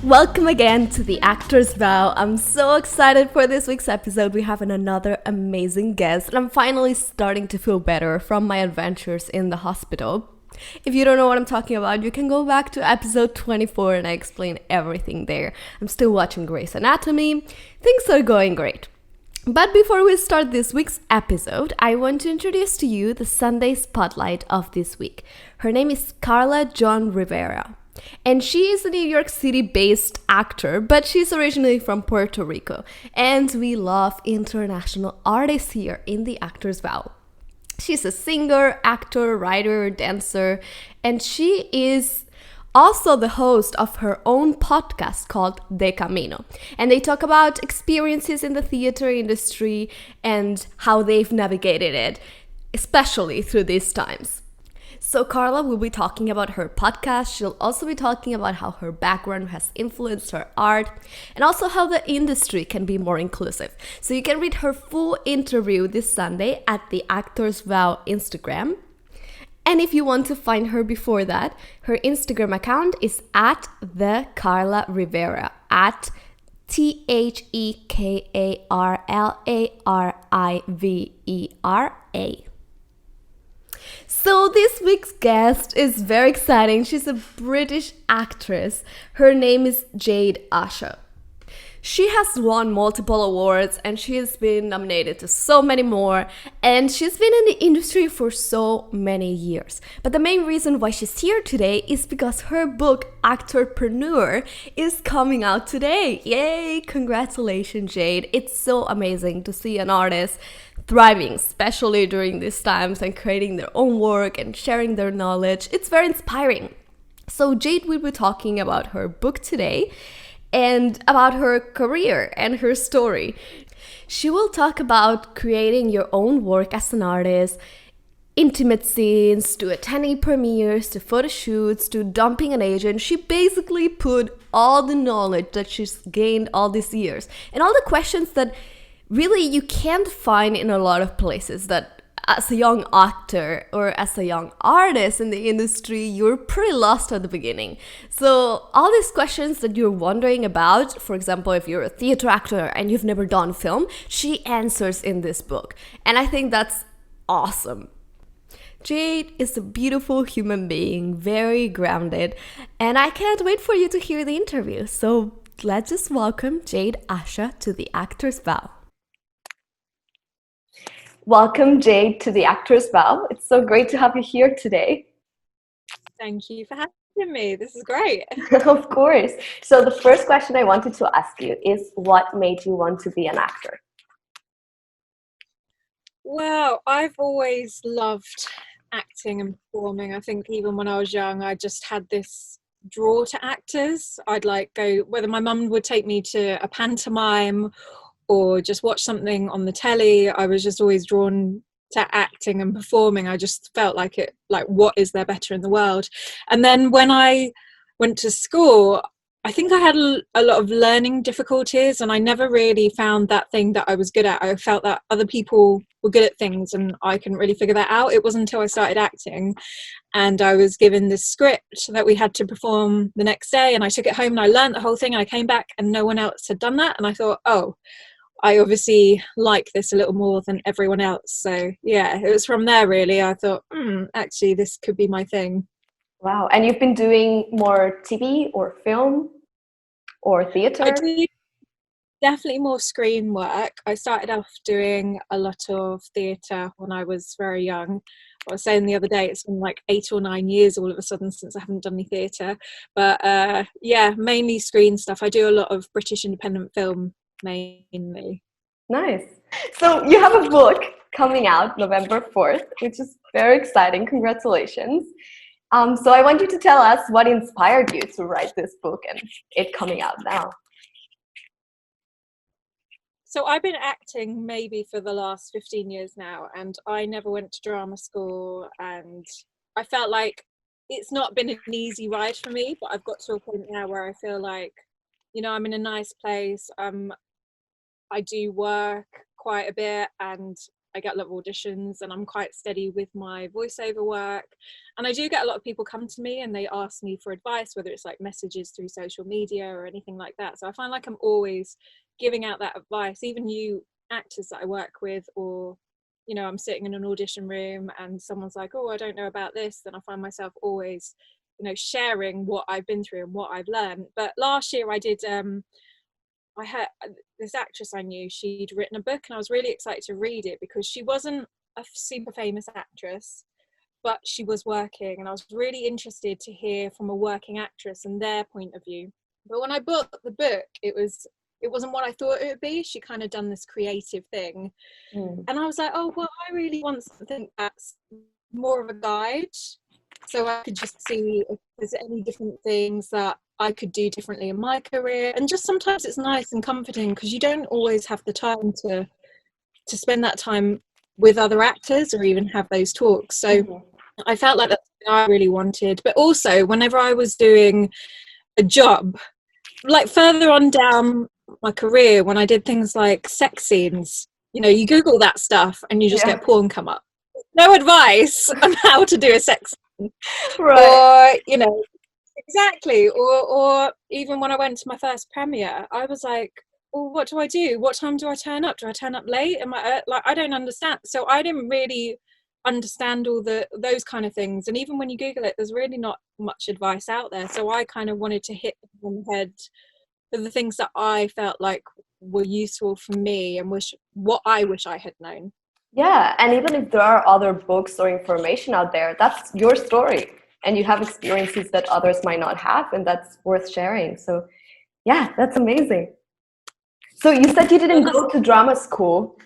Welcome again to the Actor's Vow. I'm so excited for this week's episode. We have another amazing guest, and I'm finally starting to feel better from my adventures in the hospital. If you don't know what I'm talking about, you can go back to episode 24 and I explain everything there. I'm still watching Grey's Anatomy. Things are going great. But before we start this week's episode, I want to introduce to you the Sunday spotlight of this week. Her name is Carla John Rivera. And she is a New York City-based actor, but she's originally from Puerto Rico. And we love international artists here in the Actor's Vow. She's a singer, actor, writer, dancer, and she is also the host of her own podcast called De Camino. And they talk about experiences in the theater industry and how they've navigated it, especially through these times. So Carla will be talking about her podcast. She'll also be talking about how her background has influenced her art and also how the industry can be more inclusive. So you can read her full interview this Sunday at the Actors Vow Instagram. And if you want to find her before that, her Instagram account is at the Carla Rivera, at TheKarlarivera. So this week's guest is very exciting. She's a British actress. Her name is Jade Asha. She has won multiple awards and she has been nominated to so many more, and she's been in the industry for so many years. But the main reason why she's here today is because her book Actorpreneur is coming out today. Yay! Congratulations, Jade. It's so amazing to see an artist thriving, especially during these times, and creating their own work and sharing their knowledge. It's very inspiring. So Jade will be talking about her book today and about her career and her story. She will talk about creating your own work as an artist, intimate scenes, to attending premieres, to photo shoots, to dumping an agent. She basically put all the knowledge that she's gained all these years and all the questions that really you can't find in a lot of places, that as a young actor or as a young artist in the industry, you're pretty lost at the beginning. So all these questions that you're wondering about, for example, if you're a theater actor and you've never done film, she answers in this book. And I think that's awesome. Jade is a beautiful human being, very grounded, and I can't wait for you to hear the interview. So let's just welcome Jade Asha to the Actor's Vow. Welcome, Jade, to the Actor's Vow. It's so great to have you here today. Thank you for having me. This is great. Of course. So the first question I wanted to ask you is, what made you want to be an actor? Well, I've always loved acting and performing. I think even when I was young, I just had this draw to actors. I'd go, whether my mum would take me to a pantomime or just watch something on the telly, I was just always drawn to acting and performing. I just felt what is there better in the world? And then when I went to school, I think I had a lot of learning difficulties, and I never really found that thing that I was good at. I felt that other people were good at things and I couldn't really figure that out. It wasn't until I started acting and I was given this script that we had to perform the next day, and I took it home and I learned the whole thing, and I came back and no one else had done that, and I thought, oh, I obviously like this a little more than everyone else. So yeah, it was from there really. I thought, actually this could be my thing. Wow. And you've been doing more TV or film or theater? I do definitely more screen work. I started off doing a lot of theatre when I was very young. I was saying the other day, it's been 8 or 9 years all of a sudden since I haven't done any theatre. But yeah, mainly screen stuff. I do a lot of British independent film mainly. Nice. So you have a book coming out November 4th, which is very exciting. Congratulations. So I want you to tell us what inspired you to write this book and it coming out now. So I've been acting maybe for the last 15 years now, and I never went to drama school, and I felt like it's not been an easy ride for me, but I've got to a point now where I feel like, I'm in a nice place. I do work quite a bit, and I get a lot of auditions, and I'm quite steady with my voiceover work. And I do get a lot of people come to me and they ask me for advice, whether it's like messages through social media or anything like that. So I find like I'm always giving out that advice, even new actors that I work with, or I'm sitting in an audition room and someone's like, oh, I don't know about this, then I find myself always sharing what I've been through and what I've learned. But last year I did I had this actress I knew, she'd written a book, and I was really excited to read it because she wasn't a super famous actress, but she was working, and I was really interested to hear from a working actress and their point of view. But when I bought the book, it wasn't what I thought it would be. She kind of done this creative thing. And I was like, oh, well, I really want something that's more of a guide, so I could just see if there's any different things that I could do differently in my career. And just sometimes it's nice and comforting because you don't always have the time to spend that time with other actors or even have those talks. So I felt like that's what I really wanted. But also, whenever I was doing a job, like further on down my career, when I did things like sex scenes, you Google that stuff and you just get porn come up. No advice on how to do a sex scene. Right. Or, exactly. Or even when I went to my first premiere, I was like, well, what do I do? What time do I turn up? Do I turn up late? Am I like, I don't understand. So I didn't really understand all those kind of things. And even when you Google it, there's really not much advice out there. So I kind of wanted to hit on the head for the things that I felt like were useful for me and what I wish I had known. Yeah, and even if there are other books or information out there, that's your story. And you have experiences that others might not have, and that's worth sharing. So yeah, that's amazing. So you said you didn't go to drama school.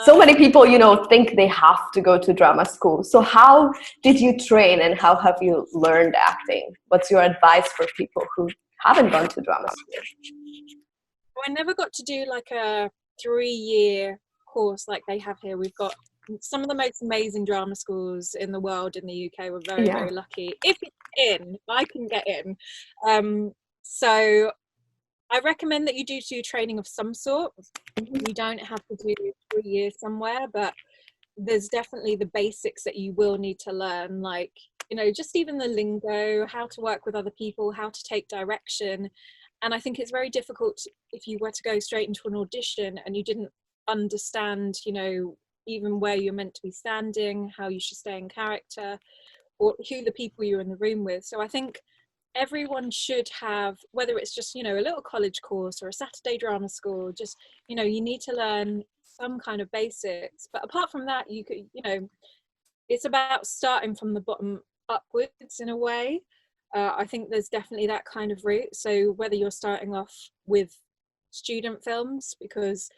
So many people, think they have to go to drama school. So how did you train and how have you learned acting? What's your advice for people who haven't gone to drama school? I never got to do like a 3-year course like they have here. We've got some of the most amazing drama schools in the world in the UK. We're very, very lucky. If it's in, I can get in. So I recommend that you do training of some sort. You don't have to do 3 years somewhere, but there's definitely the basics that you will need to learn, like, just even the lingo, how to work with other people, how to take direction. And I think it's very difficult if you were to go straight into an audition and you didn't understand, even where you're meant to be standing, how you should stay in character, or who the people you're in the room with. So I think everyone should have, whether it's just, a little college course or a Saturday drama school, just, you need to learn some kind of basics. But apart from that, you could, it's about starting from the bottom upwards in a way. I think there's definitely that kind of route. So whether you're starting off with student films, because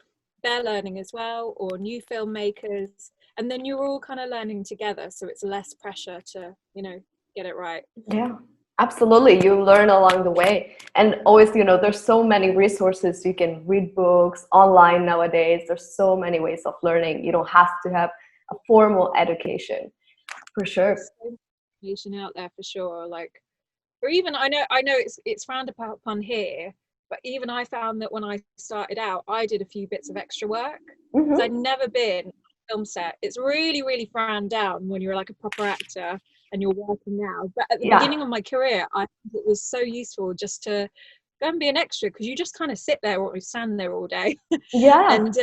they're learning as well, or new filmmakers, and then you're all kind of learning together, so it's less pressure to, get it right. Yeah. Absolutely. You learn along the way. And always, there's so many resources. You can read books online nowadays. There's so many ways of learning. You don't have to have a formal education, for sure. There's so much education out there for sure. Like, or even I know it's frowned upon here, but even I found that when I started out, I did a few bits of extra work. Because I'd never been on a film set. It's really, really frowned down when you're like a proper actor and you're working now. But at the beginning of my career, I think it was so useful just to go and be an extra, because you just kind of sit there or stand there all day. And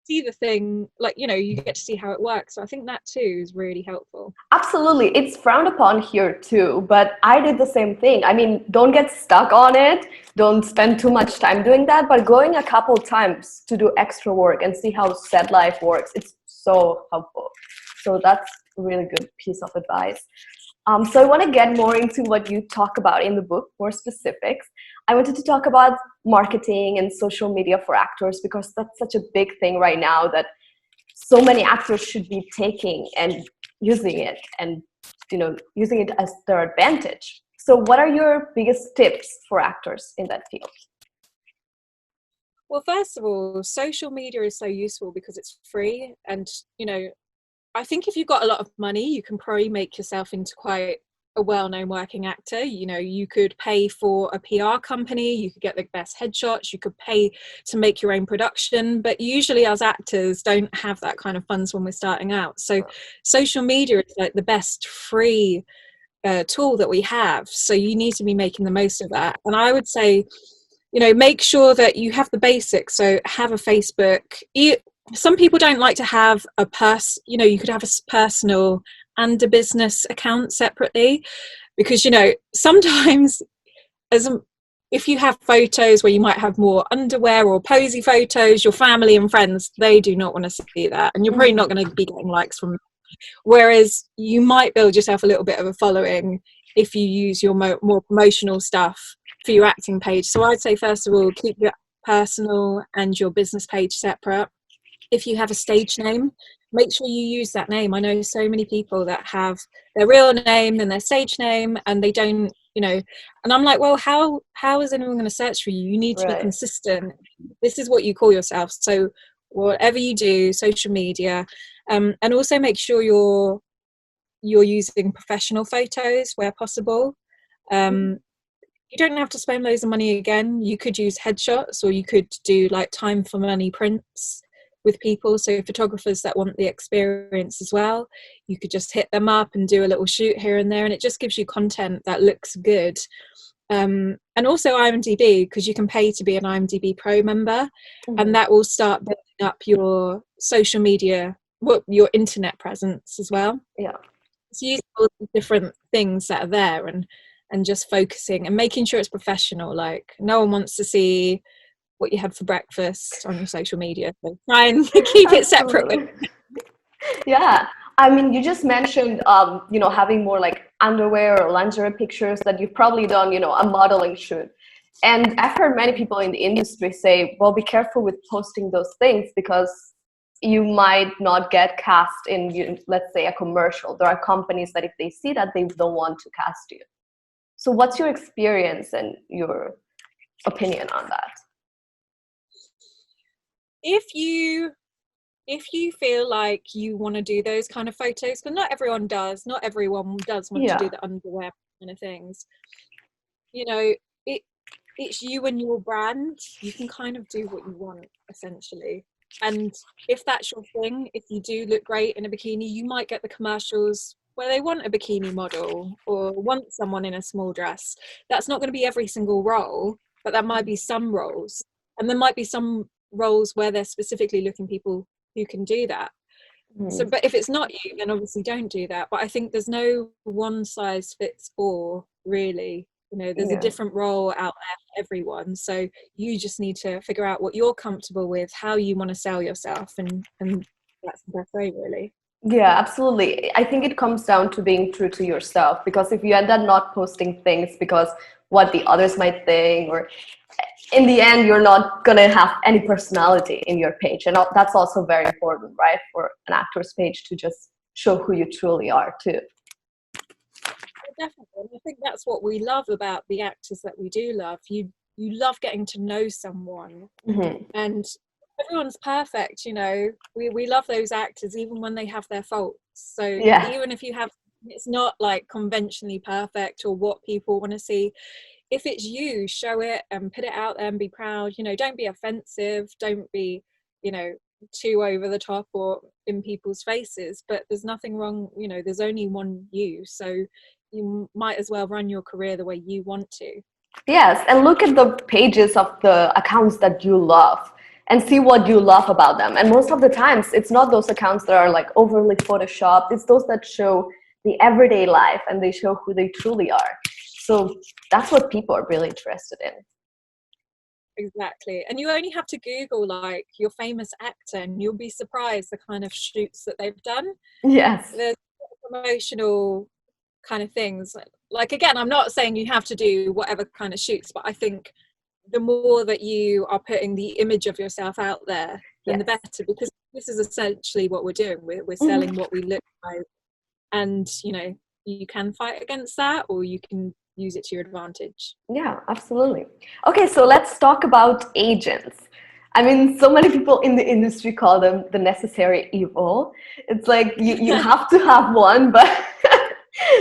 see the thing, like, you get to see how it works. So I think that too is really helpful. Absolutely. It's frowned upon here too, but I did the same thing. I mean, don't get stuck on it. Don't spend too much time doing that, but going a couple times to do extra work and see how set life works, it's so helpful. So that's a really good piece of advice. So I want to get more into what you talk about in the book, more specifics. I wanted to talk about marketing and social media for actors, because that's such a big thing right now that so many actors should be taking and using it, and using it as their advantage. So what are your biggest tips for actors in that field? Well, first of all, social media is so useful because it's free, and I think if you've got a lot of money, you can probably make yourself into quite a well-known working actor. You know, you could pay for a PR company, you could get the best headshots, you could pay to make your own production, but usually as actors don't have that kind of funds when we're starting out. So social media is like the best free tool that we have, so you need to be making the most of that. And I would say, you know, make sure that you have the basics. So have a Facebook. Some people don't like to have you know, you could have a personal and a business account separately, because, you know, sometimes if you have photos where you might have more underwear or posy photos, your family and friends, they do not want to see that, and you're probably not going to be getting likes from. Whereas you might build yourself a little bit of a following if you use your more promotional stuff for your acting page. So I'd say, first of all, keep your personal and your business page separate. If you have a stage name, make sure you use that name. I know so many people that have their real name and their stage name, and they don't, you know, and I'm like, well, how is anyone going to search for you? You need to be consistent. This is what you call yourself. So whatever you do, social media, and also make sure you're using professional photos where possible. You don't have to spend loads of money again. You could use headshots, or you could do like time for money prints with people. So photographers that want the experience as well, you could just hit them up and do a little shoot here and there, and it just gives you content that looks good. And also IMDb, because you can pay to be an IMDb Pro member, and that will start building up your social media, your internet presence as well. So using all the different things that are there, and just focusing and making sure it's professional. Like, no one wants to see what you had for breakfast on your social media, so try and keep it separate. Yeah, I mean, you just mentioned you know, having more like underwear or lingerie pictures that you've probably done, you know, a modeling shoot. And I've heard many people in the industry say, well, be careful with posting those things, because you might not get cast in, let's say, a commercial. There are companies that if they see that, they don't want to cast you. So what's your experience and your opinion on that? If you feel like you want to do those kind of photos, because not everyone does want to do the underwear kind of things, you know, it's you and your brand. You can kind of do what you want, essentially. And if that's your thing, if you do look great in a bikini, you might get the commercials where they want a bikini model or want someone in a small dress. That's not going to be every single role, but that might be some roles. And there might be some roles where they're specifically looking people who can do that. So, but if it's not you, then obviously don't do that. But I think there's no one size fits all, really. You know, there's a different role out there for everyone. So you just need to figure out what you're comfortable with, how you want to sell yourself, and that's the best way, really. Yeah, absolutely. I think it comes down to being true to yourself, because if you end up not posting things because what the others might think, or in the end, you're not going to have any personality in your page. And that's also very important, right? For an actor's page to just show who you truly are too. Definitely. I think that's what we love about the actors that we do love. You love getting to know someone, and everyone's perfect. You know, we love those actors even when they have their faults. So even if you have, it's not like conventionally perfect or what people want to see. If it's you, show it and put it out there and be proud. You know, don't be offensive. Don't be, you know, too over the top or in people's faces. But there's nothing wrong. You know, there's only one you. So you might as well run your career the way you want to. Yes, and look at the pages of the accounts that you love and see what you love about them. And most of the times, it's not those accounts that are like overly photoshopped. It's those that show the everyday life and they show who they truly are. So that's what people are really interested in. Exactly. And you only have to Google like your famous actor and you'll be surprised the kind of shoots that they've done. Yes. There's promotional kind of things. Like, again, I'm not saying you have to do whatever kind of shoots, but I think the more that you are putting the image of yourself out there, then the better, because this is essentially what we're doing. We're selling what we look like. And, you know, you can fight against that or you can use it to your advantage. Yeah, absolutely. Okay, so let's talk about agents. I mean, so many people in the industry call them the necessary evil. It's like you have to have one, but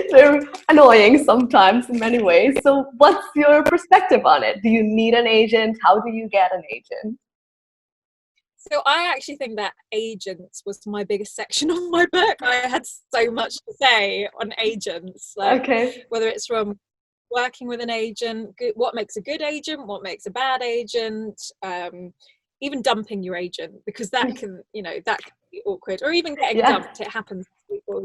They're annoying sometimes in many ways. So what's your perspective on it? Do you need an agent? How do you get an agent? So I actually think that agents was my biggest section of my book. I had so much to say on agents, like Okay. whether it's from working with an agent, what makes a good agent, what makes a bad agent, even dumping your agent, because that can, that can be awkward, or even getting dumped. It happens to people,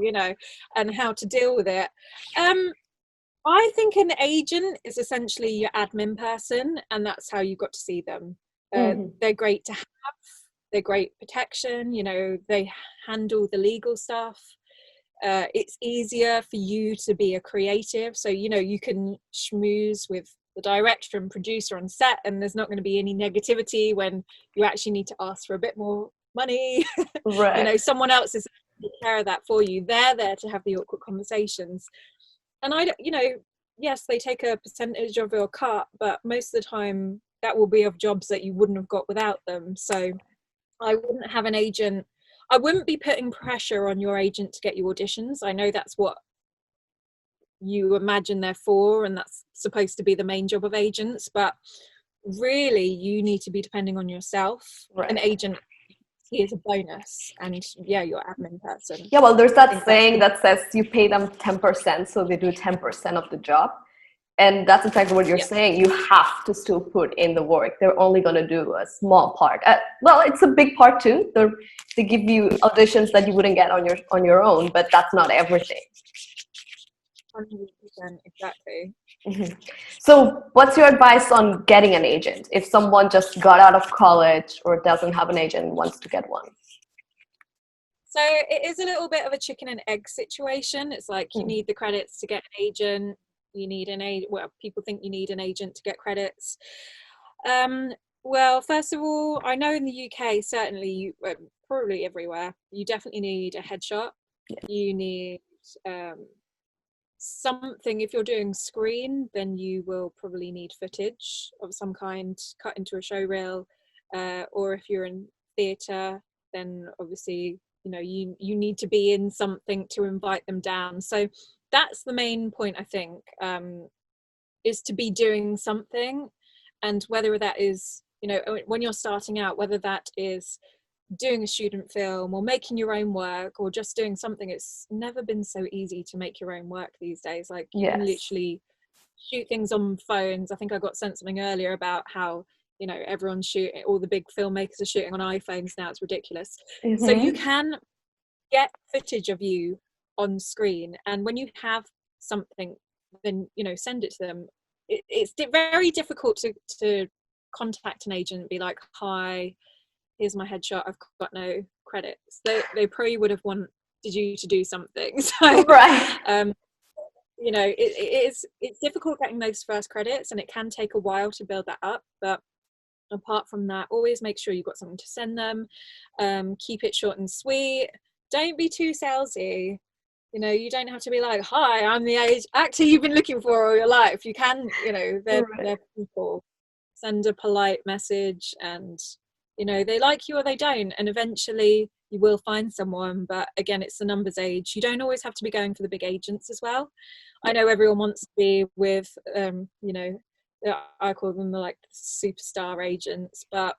and how to deal with it. I think an agent is essentially your admin person, and that's how you got to see them. They're great to have. They're great protection. They handle the legal stuff. It's easier for you to be a creative, so you can schmooze with the director and producer on set, and there's not going to be any negativity when you actually need to ask for a bit more money. Right. Someone else is taking care of that for you. They're there to have the awkward conversations, and yes, they take a percentage of your cut, but most of the time that will be of jobs that you wouldn't have got without them. So I wouldn't have an agent. I wouldn't be putting pressure on your agent to get you auditions. I know that's what you imagine they're for, and that's supposed to be the main job of agents, but really you need to be depending on yourself. Right. An agent is a bonus, and your admin person. Yeah, well, there's that saying that says you pay them 10%, so they do 10% of the job. And that's exactly what you're saying. You have to still put in the work. They're only going to do a small part. Well, it's a big part too. They give you auditions that you wouldn't get on your own, but that's not everything. 100%, exactly. Mm-hmm. So what's your advice on getting an agent if someone just got out of college or doesn't have an agent and wants to get one? So it is a little bit of a chicken and egg situation. It's like you need the credits to get an agent. You need people think you need an agent to get credits. Well, first of all, I know in the UK, certainly, probably everywhere, you definitely need a headshot. You need something. If you're doing screen, then you will probably need footage of some kind cut into a show reel, or if you're in theatre, then obviously you need to be in something to invite them down. So that's the main point, I think, is to be doing something. And whether that is when you're starting out, whether that is doing a student film or making your own work or just doing something, it's never been so easy to make your own work these days. Like you can literally shoot things on phones. I think I got sent something earlier about how everyone's shooting, all the big filmmakers are shooting on iPhones now. It's ridiculous. So you can get footage of you on screen, and when you have something, then send it to them. It's very difficult to contact an agent and be like, hi, here's my headshot, I've got no credits. They probably would have wanted you to do something. So right. it's difficult getting those first credits, and it can take a while to build that up. But apart from that, always make sure you've got something to send them. Keep it short and sweet. Don't be too salesy. You don't have to be like, hi, I'm the actor you've been looking for all your life. You can, they're people. Send a polite message, and they like you or they don't, and eventually you will find someone. But again, it's the numbers age. You don't always have to be going for the big agents as well. I know everyone wants to be with I call them the superstar agents, but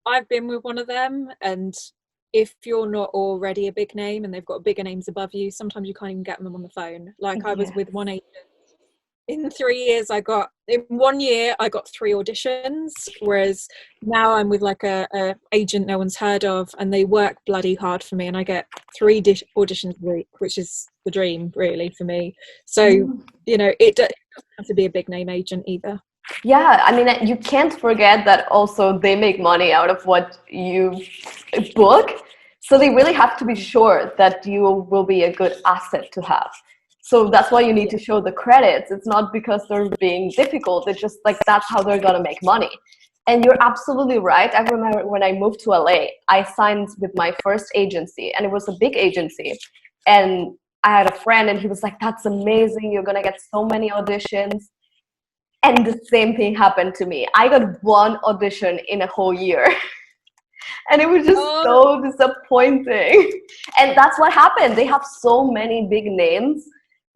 I've been with one of them, and if you're not already a big name and they've got bigger names above you, sometimes you can't even get them on the phone. Like I was with one agent. In 3 years, in 1 year, I got 3 auditions, whereas now I'm with a agent no one's heard of, and they work bloody hard for me, and I get 3 auditions a week, which is the dream really for me. So, it doesn't have to be a big name agent either. Yeah, I mean, you can't forget that also they make money out of what you book. So they really have to be sure that you will be a good asset to have. So that's why you need to show the credits. It's not because they're being difficult. It's just that's how they're going to make money. And you're absolutely right. I remember when I moved to LA, I signed with my first agency, and it was a big agency. And I had a friend, and he was like, that's amazing. You're going to get so many auditions. And the same thing happened to me. I got 1 audition in a whole year. And it was just so disappointing. And that's what happened. They have so many big names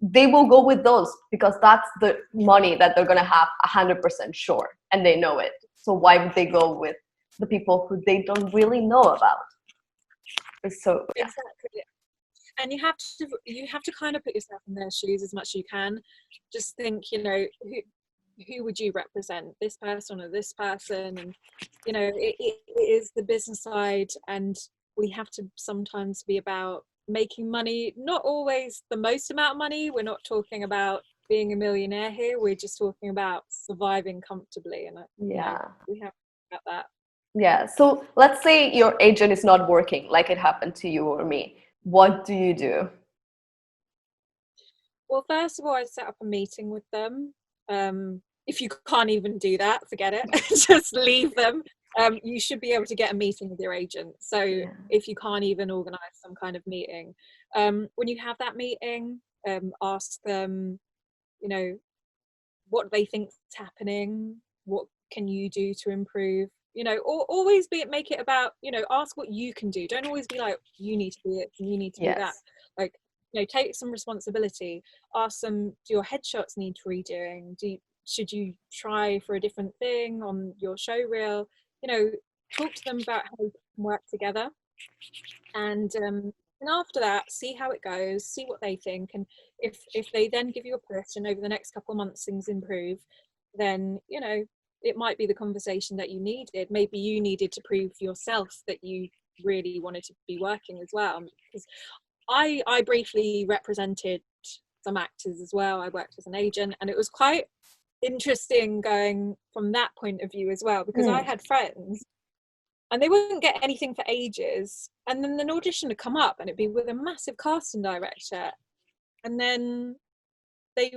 they will go with those because that's the money that they're going to have 100% sure, and they know it. So why would they go with the people who they don't really know about? So yeah. Exactly. And you have to kind of put yourself in their shoes as much as you can. Just think, who would you represent, this person or this person? And it is the business side, and we have to sometimes be about making money, not always the most amount of money. We're not talking about being a millionaire here, we're just talking about surviving comfortably. And we have to think about that. Yeah, so let's say your agent is not working like it happened to you or me. What do you do? Well, first of all, I set up a meeting with them. If you can't even do that, forget it. Just leave them. You should be able to get a meeting with your agent. So if you can't even organize some kind of meeting, when you have that meeting, ask them, what they think is happening, what can you do to improve, always make it about, ask what you can do. Don't always be like, you need to do it and you need to do that. Like, take some responsibility. Ask them, do your headshots need redoing? Should you try for a different thing on your show reel? Talk to them about how you can work together. And after that, see how it goes, see what they think. And if they then give you a push and over the next couple of months things improve, then, it might be the conversation that you needed. Maybe you needed to prove yourself that you really wanted to be working as well. Because I briefly represented some actors as well. I worked as an agent, and it was quite interesting going from that point of view as well, because I had friends and they wouldn't get anything for ages, and then an audition would come up and it'd be with a massive casting director, and then they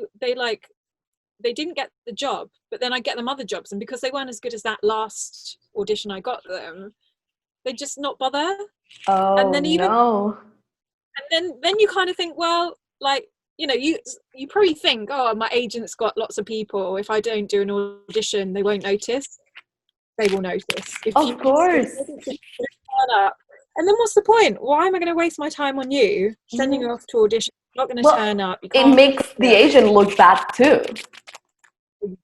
didn't get the job, but then I get them other jobs, and because they weren't as good as that last audition I got them, they just not bother. And then you kind of think, well, like, you probably think, oh, my agent's got lots of people, if I don't do an audition they won't notice. They will notice. Of course. And then what's the point? Why am I going to waste my time on you, sending you off to audition? You're not going to turn up. It makes the agent look bad too.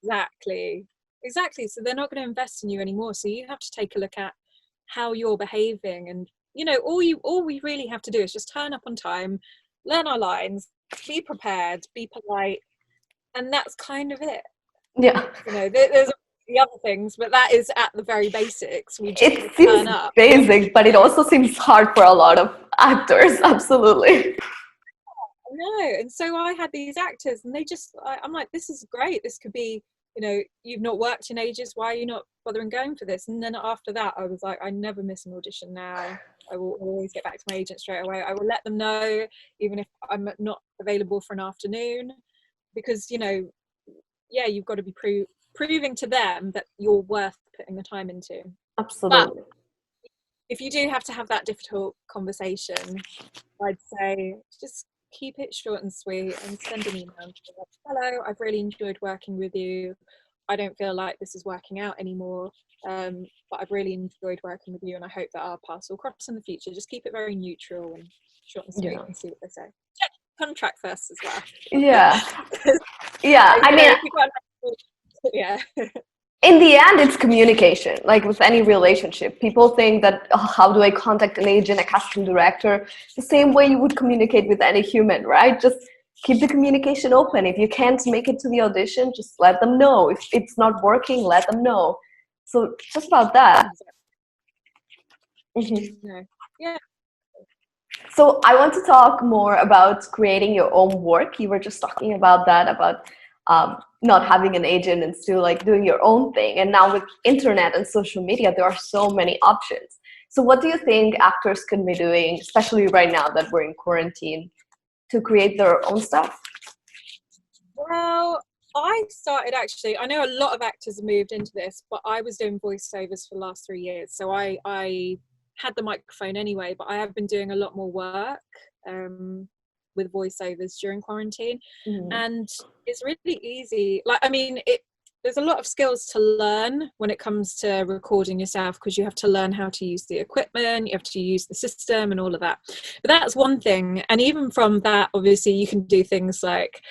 Exactly. So they're not going to invest in you anymore. So you have to take a look at how you're behaving, and all we really have to do is just turn up on time, learn our lines, be prepared, be polite, and that's kind of it. Yeah. There's the other things, but that is at the very basics. We just it seems basic, but it also seems hard for a lot of actors. Absolutely. No, and so I had these actors, and I'm like, this is great. This could be, you've not worked in ages. Why are you not bothering going for this? And then after that, I was like, I never miss an audition now. I will always get back to my agent straight away. I will let them know, even if I'm not available for an afternoon, because, you've got to be proving to them that you're worth putting the time into. Absolutely. But if you do have to have that difficult conversation, I'd say just keep it short and sweet and send an email. Like, hello, I've really enjoyed working with you. I don't feel like this is working out anymore, but I've really enjoyed working with you, and I hope that our paths will cross in the future. Just keep it very neutral and short and sweet, and see what they say. Check the contract first as well. Yeah. I mean, yeah. In the end, it's communication. Like with any relationship, people think that, how do I contact an agent, a casting director? The same way you would communicate with any human, right? Just keep the communication open. If you can't make it to the audition, just let them know. If it's not working, let them know. So just about that. Yeah. So I want to talk more about creating your own work. You were just talking about that, about not having an agent and still like doing your own thing. And now with internet and social media, there are so many options. So what do you think actors can be doing, especially right now that we're in quarantine, to create their own stuff? Well, I started I know a lot of actors have moved into this, but I was doing voiceovers for the last 3 years. So I had the microphone anyway, but I have been doing a lot more work with voiceovers during quarantine. And it's really easy. Like, I mean, there's a lot of skills to learn when it comes to recording yourself, because you have to learn how to use the equipment, you have to use the system and all of that. But that's one thing. And even from that, obviously, you can do things like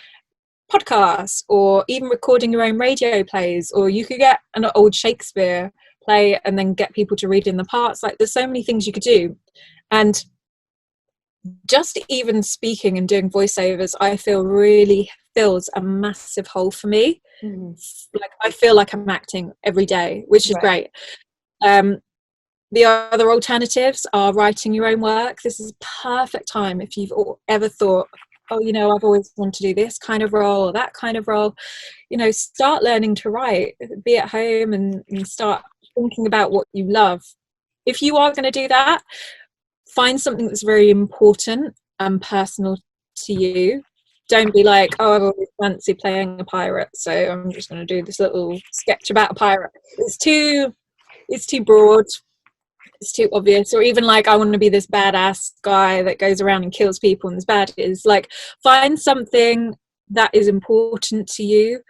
podcasts, or even recording your own radio plays, or you could get an old Shakespeare play and then get people to read in the parts. Like, there's so many things you could do. And just even speaking and doing voiceovers, I feel really fills a massive hole for me. Like, I feel like I'm acting every day, which is great. The other alternatives are writing your own work. This is perfect time if you've ever thought, oh, you know, I've always wanted to do this kind of role or that kind of role. You know, start learning to write, be at home and start thinking about what you love. If you are going to do that, find something that's very important and personal to you. Don't be like, oh, I've always fancied playing a pirate, so I'm just going to do this little sketch about a pirate. It's too broad. It's too obvious. Or even like, I want to be this badass guy that goes around and kills people and is bad. Is like, find something that is important to you.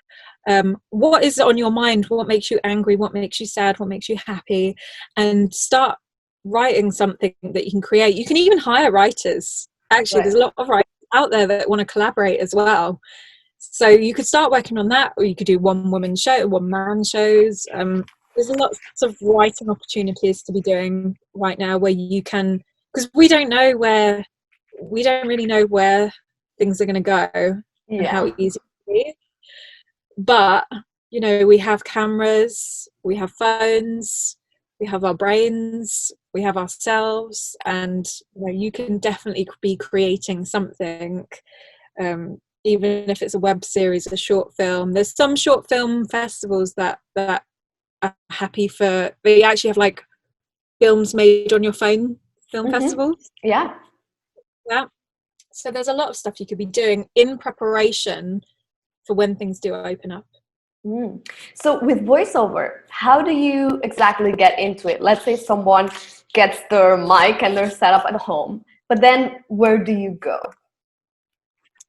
What is on your mind? What makes you angry? What makes you sad? What makes you happy? And start writing something that you can create. You can even hire writers. Actually, there's a lot of writers out there that want to collaborate as well. So you could start working on that, or you could do one-woman show, one-man shows. There's lots of writing opportunities to be doing right now where you can, because we don't really know where things are going to go and how easy it is. But, you know, we have cameras, we have phones, we have our brains, we have ourselves, and you know, you can definitely be creating something, even if it's a web series, a short film. There's some short film festivals that are happy for, they actually have like films made on your phone, film festivals. Yeah. So there's a lot of stuff you could be doing in preparation for when things do open up. So with voiceover, how do you exactly get into it? Let's say someone gets their mic and they're set up at home, but then where do you go?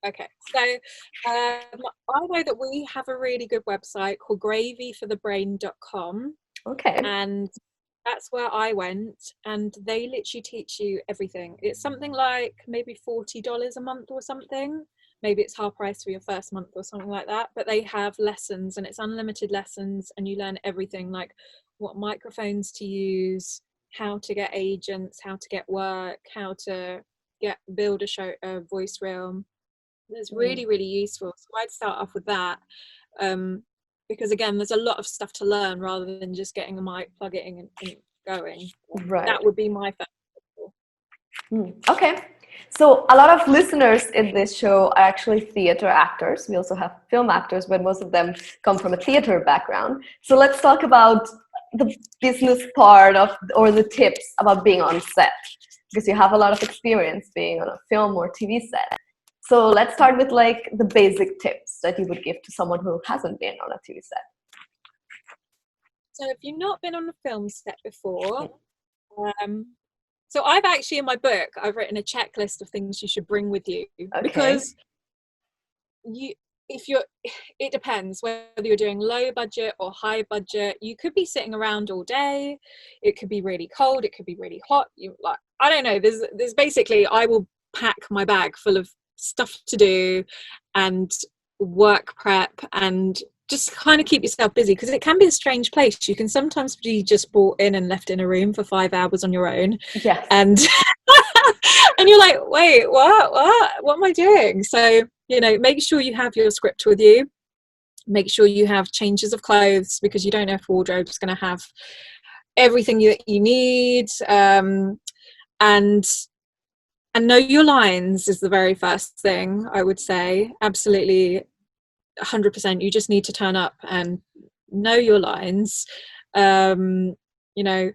Okay, so I know that we have a really good website called gravyforthebrain.com. Okay. And that's where I went, and they literally teach you everything. It's something like maybe $40 a month or something. Maybe it's half price for your first month or something like that. But they have lessons, and it's unlimited lessons, and you learn everything, like what microphones to use, how to get agents, how to get work, how to build a voice reel. It's really, really useful. So I'd start off with that. Because again, there's a lot of stuff to learn rather than just getting a mic, plug it in and going. Right. That would be my first. Okay. So a lot of listeners in this show are actually theater actors. We also have film actors, but most of them come from a theater background. So let's talk about the business part of, or the tips about being on set, because you have a lot of experience being on a film or TV set. So let's start with like the basic tips that you would give to someone who hasn't been on a TV set. So if you've not been on a film set before, so I've actually, in my book, I've written a checklist of things you should bring with you. Okay. Because it depends whether you're doing low budget or high budget. You could be sitting around all day. It could be really cold. It could be really hot. I don't know. There's basically, I will pack my bag full of stuff to do and work prep and just kind of keep yourself busy, because it can be a strange place. You can sometimes be just brought in and left in a room for 5 hours on your own. Yes. And and you're like, wait, what am I doing? So, you know, make sure you have your script with you. Make sure you have changes of clothes, because you don't know if wardrobe's going to have everything that you need. And know your lines is the very first thing, I would say. Absolutely, 100%. You just need to turn up and know your lines. You know,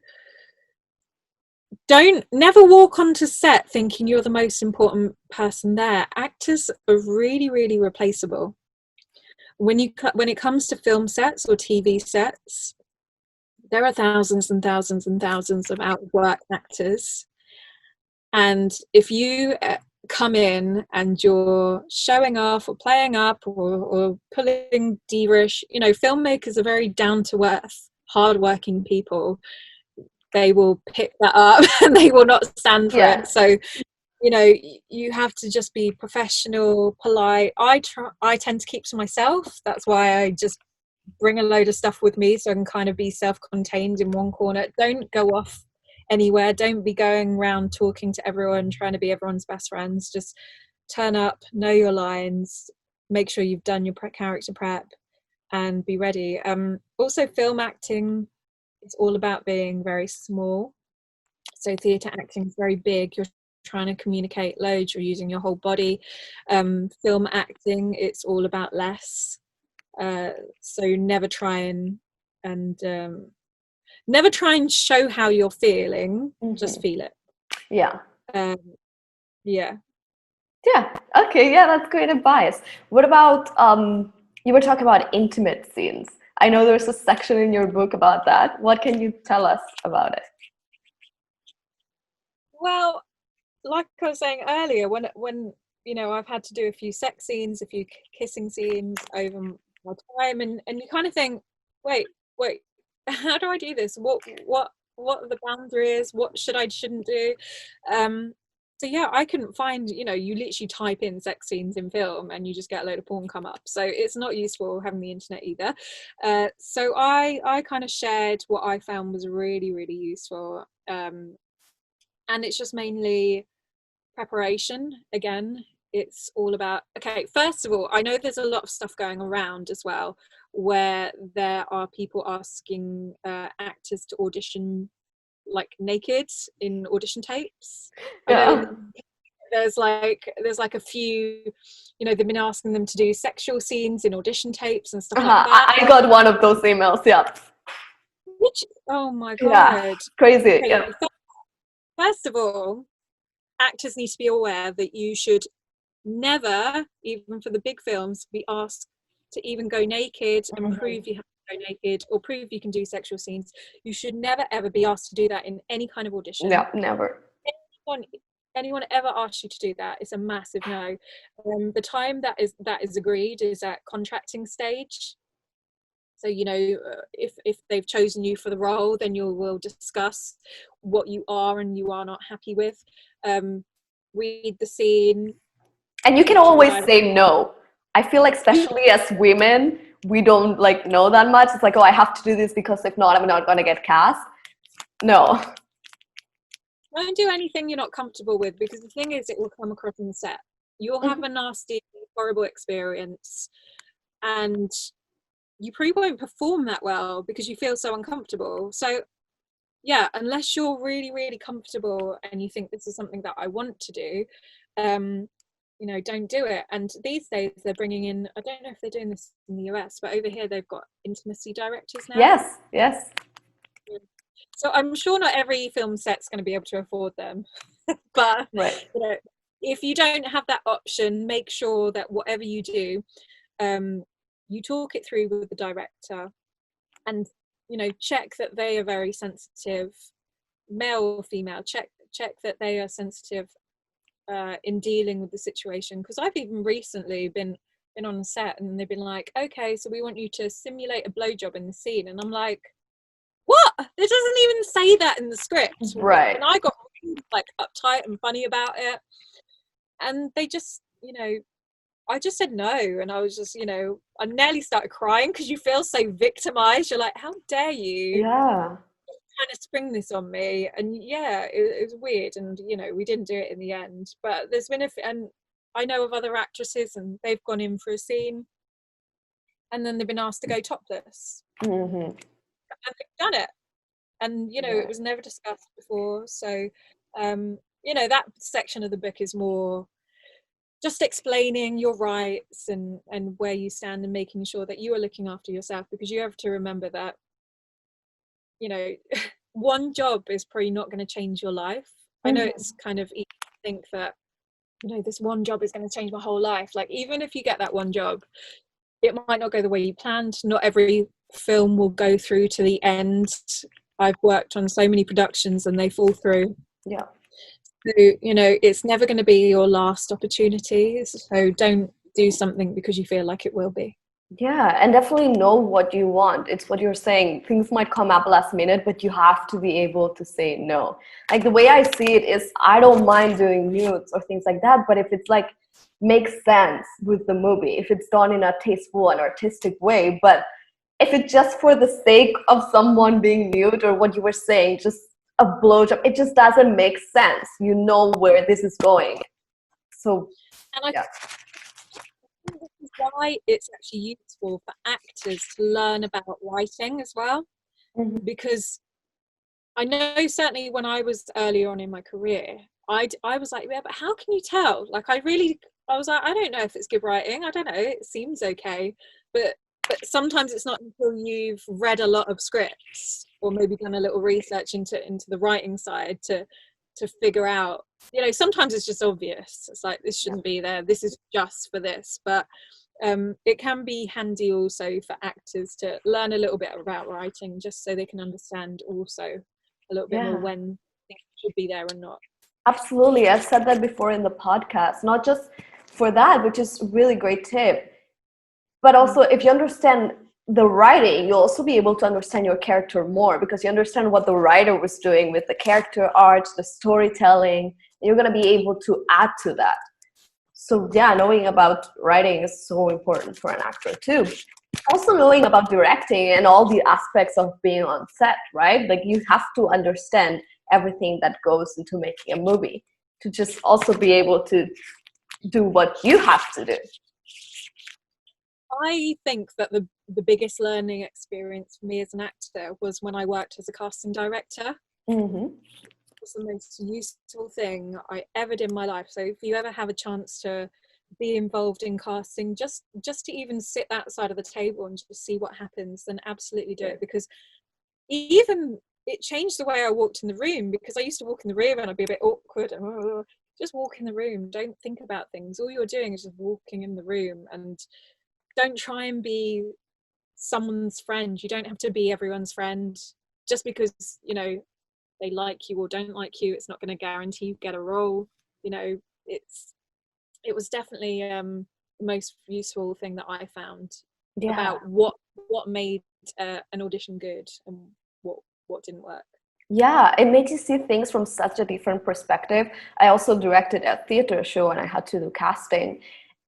never walk onto set thinking you're the most important person there. Actors are really, really replaceable. When it comes to film sets or TV sets, there are thousands and thousands and thousands of out of work actors. And if you come in and you're showing off or playing up or pulling diva-ish, you know, filmmakers are very down to earth, hardworking people. They will pick that up and they will not stand for it. So, you know, you have to just be professional, polite. I tend to keep to myself. That's why I just bring a load of stuff with me so I can kind of be self-contained in one corner. Don't go off anywhere. Don't be going around talking to everyone, trying to be everyone's best friends. Just turn up, know your lines, make sure you've done your character prep, and be ready. Also, film acting is all about being very small. So theatre acting is very big. You're trying to communicate loads. You're using your whole body. Film acting, it's all about less. So never try and never try and show how you're feeling. Just feel it. Yeah. Yeah. Okay. Yeah, that's great advice. What about you were talking about intimate scenes. I know there's a section in your book about that. What can you tell us about it? Well, like I was saying earlier, when you know, I've had to do a few sex scenes, a few kissing scenes over my time, and you kind of think, wait, how do I do this? What are the boundaries? What shouldn't do? So yeah, I couldn't find, you know, you literally type in sex scenes in film and you just get a load of porn come up. So it's not useful having the internet either. So I kind of shared what I found was really, really useful. And it's just mainly preparation. Again, it's all about, okay, first of all, I know there's a lot of stuff going around as well where there are people asking actors to audition like naked in audition tapes. I know there's like a few, you know, they've been asking them to do sexual scenes in audition tapes and stuff like that. I got one of those emails. Which, oh my god, crazy. Okay, first of all, actors need to be aware that you should never, even for the big films, be asked to even go naked and prove you have to go naked or prove you can do sexual scenes. You should never ever be asked to do that in any kind of audition. Yeah, never. Anyone ever asks you to do that, it's a massive no. The time that is agreed is at contracting stage. So, you know, if they've chosen you for the role, then you will discuss what you are and you are not happy with. Read the scene. And you can always say no. I feel like, especially as women, we don't like know that much. It's like, oh, I have to do this because if not, I'm not going to get cast. No. Don't do anything you're not comfortable with, because the thing is, it will come across on the set. You'll have a nasty, horrible experience, and you probably won't perform that well because you feel so uncomfortable. So yeah, unless you're really, really comfortable and you think this is something that I want to do, you know, don't do it. And these days they're bringing in, I don't know if they're doing this in the US, but over here they've got intimacy directors now. Yes. So I'm sure not every film set's going to be able to afford them. But you know, if you don't have that option, make sure that whatever you do, you talk it through with the director, and you know, check that they are very sensitive, male or female. Check that they are sensitive in dealing with the situation. Because I've even recently been on a set and they've been like, okay, so we want you to simulate a blowjob in the scene, and I'm like, what? It doesn't even say that in the script. Right. And I got really, like, uptight and funny about it, and they just, you know, I just said no, and I was just, you know, I nearly started crying because you feel so victimized. You're like, how dare you kind of spring this on me? And yeah, it was weird, and you know, we didn't do it in the end. But there's been and I know of other actresses, and they've gone in for a scene, and then they've been asked to go topless, and they've done it, and you know, it was never discussed before. So, you know, that section of the book is more just explaining your rights and where you stand, and making sure that you are looking after yourself, because you have to remember that, you know, one job is probably not going to change your life. I know it's kind of easy to think that, you know, this one job is going to change my whole life. Like, even if you get that one job, it might not go the way you planned. Not every film will go through to the end. I've worked on so many productions and they fall through. So, you know, it's never going to be your last opportunity. So don't do something because you feel like it will be. Yeah, and definitely know what you want. It's what you're saying. Things might come up last minute, but you have to be able to say no. Like the way I see it is I don't mind doing nudes or things like that, but if it's like makes sense with the movie, if it's done in a tasteful and artistic way, but if it's just for the sake of someone being nude or what you were saying, just a blowjob, it just doesn't make sense. You know where this is going. So And I yeah. think this is why it's actually useful for actors to learn about writing as well, Mhm. because I know certainly when I was earlier on in my career, I was like, yeah, but how can you tell? Like, I was like, I don't know if it's good writing. I don't know. It seems okay, but sometimes it's not until you've read a lot of scripts or maybe done a little research into the writing side to figure out. You know, sometimes it's just obvious. It's like this shouldn't be there. This is just for this, but it can be handy also for actors to learn a little bit about writing, just so they can understand also a little bit more Yeah. when things should be there and not. Absolutely. I've said that before in the podcast, not just for that, which is a really great tip, but Mm. also if you understand the writing, you'll also be able to understand your character more because you understand what the writer was doing with the character art, the storytelling, and you're going to be able to add to that. So yeah, knowing about writing is so important for an actor too. Also knowing about directing and all the aspects of being on set, right? Like you have to understand everything that goes into making a movie to just also be able to do what you have to do. I think that the biggest learning experience for me as an actor was when I worked as a casting director. Mm-hmm. It was the most useful thing I ever did in my life. So if you ever have a chance to be involved in casting, just to even sit that side of the table and just see what happens, then absolutely do it, because even it changed the way I walked in the room, because I used to walk in the room and I'd be a bit awkward and just walk in the room, don't think about things, all you're doing is just walking in the room, and don't try and be someone's friend. You don't have to be everyone's friend. Just because, you know, they like you or don't like you, it's not going to guarantee you get a role. You know, it was definitely the most useful thing that I found Yeah. about what made an audition good and what didn't work. Yeah, it makes you see things from such a different perspective. I also directed a theater show and I had to do casting.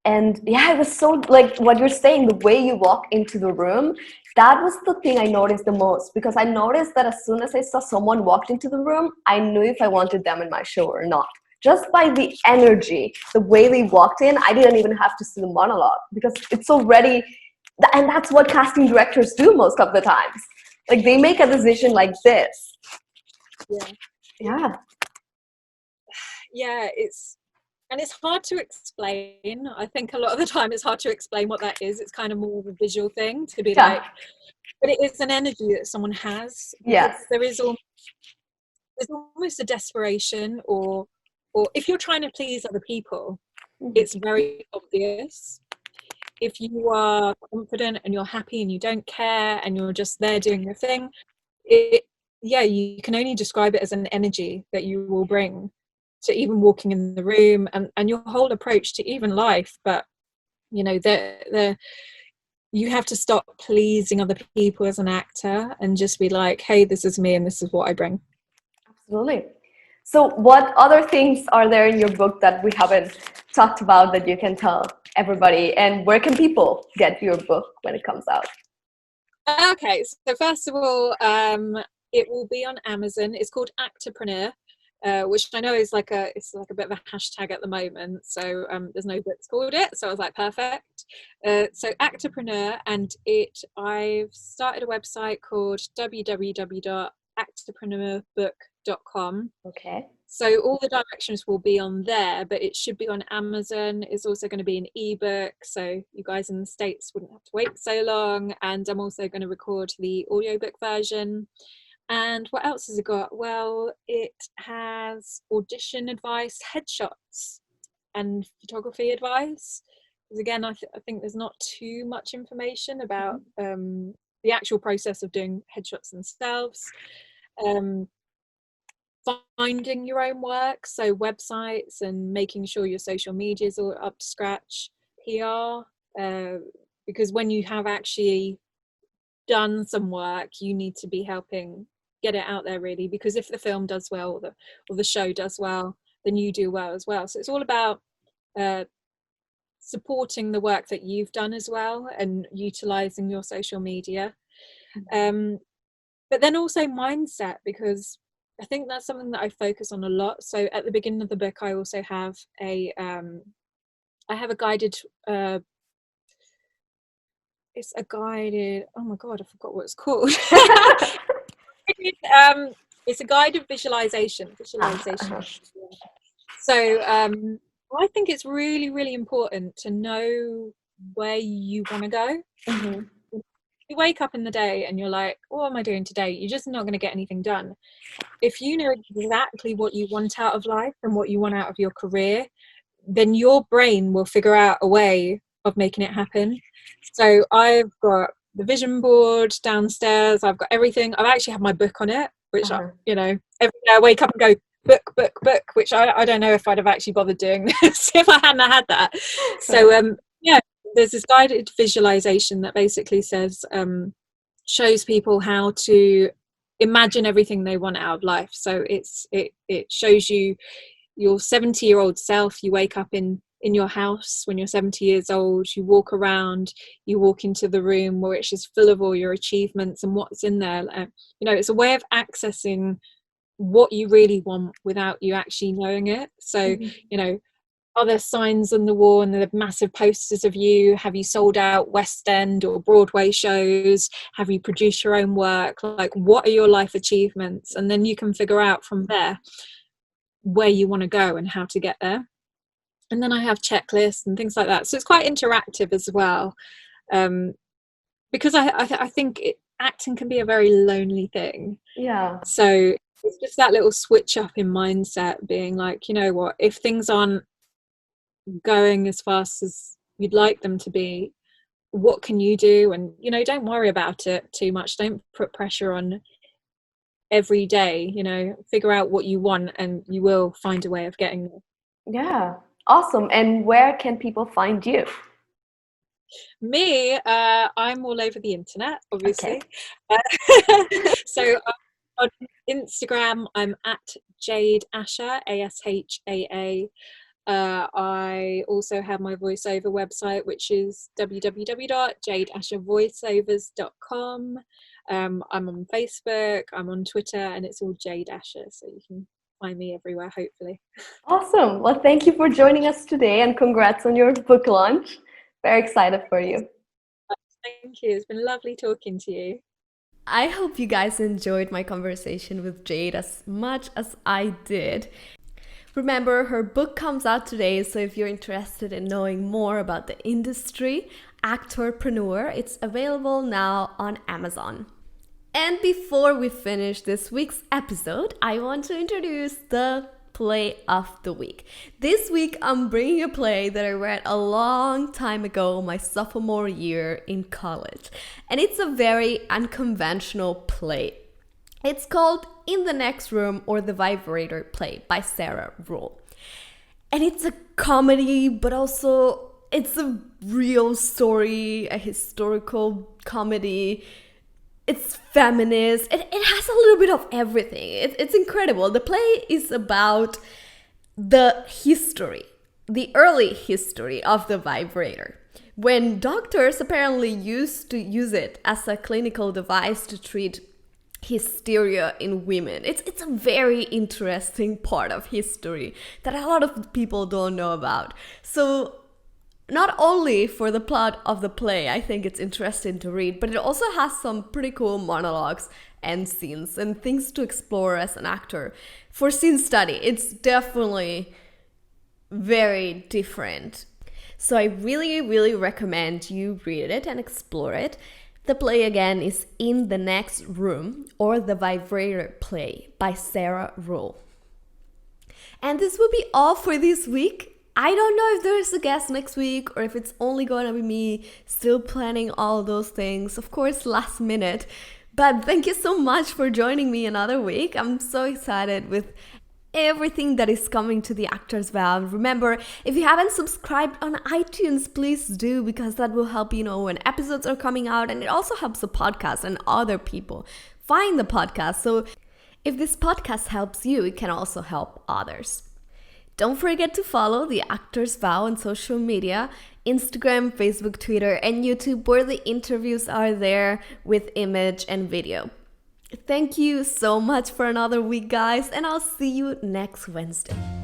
And yeah, it was so like what you're saying, the way you walk into the room, that was the thing I noticed the most because I noticed that as soon as I saw someone walked into the room, I knew if I wanted them in my show or not. Just by the energy, the way they walked in, I didn't even have to see the monologue because it's already, and that's what casting directors do most of the times. Like they make a decision like this. Yeah. Yeah. Yeah, it's hard to explain. I think a lot of the time it's hard to explain what that is. It's kind of more of a visual thing to be Yeah. like, but it is an energy that someone has. Yes. There's almost a desperation, or if you're trying to please other people, Mhm. it's very obvious. If you are confident and you're happy and you don't care and you're just there doing your thing, it yeah, you can only describe it as an energy that you will bring to even walking in the room, and your whole approach to even life. But you know, the you have to stop pleasing other people as an actor and just be like, hey, this is me and this is what I bring. Absolutely. So, what other things are there in your book that we haven't talked about that you can tell everybody? And where can people get your book when it comes out? Okay, so first of all, it will be on Amazon. It's called Actorpreneur, which I know is like it's like a bit of a hashtag at the moment. So there's no books called it. So I was like, perfect. So Actorpreneur, and I've started a website called www.actorpreneurbook.com. Okay. So all the directions will be on there, but it should be on Amazon. It's also going to be an ebook, so you guys in the States wouldn't have to wait so long. And I'm also going to record the audiobook version. And what else has it got? Well, it has audition advice, headshots, and photography advice. Because again, I think there's not too much information about the actual process of doing headshots themselves. Um, finding your own work, so websites and making sure your social medias are up to scratch, PR, because when you have actually done some work, you need to be helping get it out there, really, because if the film does well, or the show does well, then you do well as well. So it's all about supporting the work that you've done as well, and utilizing your social media. But then also mindset, because I think that's something that I focus on a lot. So at the beginning of the book, I also have a guided it's a guided, oh my god, I forgot what it's called. It's a guided visualization. So I think it's really, really important to know where you want to go. Mm-hmm. You wake up in the day and you're like, what am I doing today? You're just not going to get anything done. If you know exactly what you want out of life and what you want out of your career, then your brain will figure out a way of making it happen. So I've got the vision board downstairs. I've got everything. I've actually had my book on it, which every day I wake up and go, book, which I don't know if I'd have actually bothered doing this if I hadn't had that. So there's this guided visualization that basically says, shows people how to imagine everything they want out of life. So it shows you your 70-year-old self. You wake up in your house when you're 70 years old, you walk around, you walk into the room where it's just full of all your achievements and what's in there. It's a way of accessing what you really want without you actually knowing it. So are there signs on the wall and the massive posters of you? Have you sold out West End or Broadway shows? Have you produced your own work? Like, what are your life achievements? And then you can figure out from there where you want to go and how to get there. And then I have checklists and things like that. So it's quite interactive as well, because I think acting can be a very lonely thing. Yeah. So it's just that little switch up in mindset, being like, you know what, if things aren't going as fast as you'd like them to be, what can you do? And don't worry about it too much. Don't put pressure on every day. Figure out what you want and you will find a way of getting there. Yeah, awesome. And where can people find you? Me, I'm all over the internet, obviously. Okay. So on Instagram, I'm at Jade Asha, ASHAA. I also have my voiceover website, which is www.jadeashavoiceovers.com. I'm on Facebook, I'm on Twitter, and it's all Jade Asha, so you can find me everywhere, hopefully. Awesome. Well, thank you for joining us today, and congrats on your book launch. Very excited for you. Thank you. It's been lovely talking to you. I hope you guys enjoyed my conversation with Jade as much as I did. Remember, her book comes out today, so if you're interested in knowing more about the industry, Actorpreneur, it's available now on Amazon. And before we finish this week's episode, I want to introduce the play of the week. This week, I'm bringing a play that I read a long time ago, my sophomore year in college. And it's a very unconventional play. It's called In the Next Room, or The Vibrator play by Ruhl. And it's a comedy, but also it's a real story, a historical comedy. It's feminist. It has a little bit of everything. It's incredible. The play is about the history, the early history of the vibrator, when doctors apparently used to use it as a clinical device to treat hysteria in women. It's a very interesting part of history that a lot of people don't know about. So not only for the plot of the play, I think it's interesting to read, but it also has some pretty cool monologues and scenes and things to explore as an actor. For scene study, it's definitely very different. So I really, really recommend you read it and explore it. The play again is In the Next Room, or The Vibrator play by Ruhl. And this will be all for this week. I don't know if there's a guest next week or if it's only going to be me still planning all those things, of course last minute. But thank you so much for joining me another week. I'm so excited with everything that is coming to the Actors Vow. Remember, if you haven't subscribed on iTunes, please do, because that will help you know when episodes are coming out, and it also helps the podcast and other people find the podcast. So if this podcast helps you, it can also help others. Don't forget to follow the Actors Vow on social media, Instagram, Facebook, Twitter, and YouTube, where the interviews are there with image and video. Thank you so much for another week, guys, and I'll see you next Wednesday.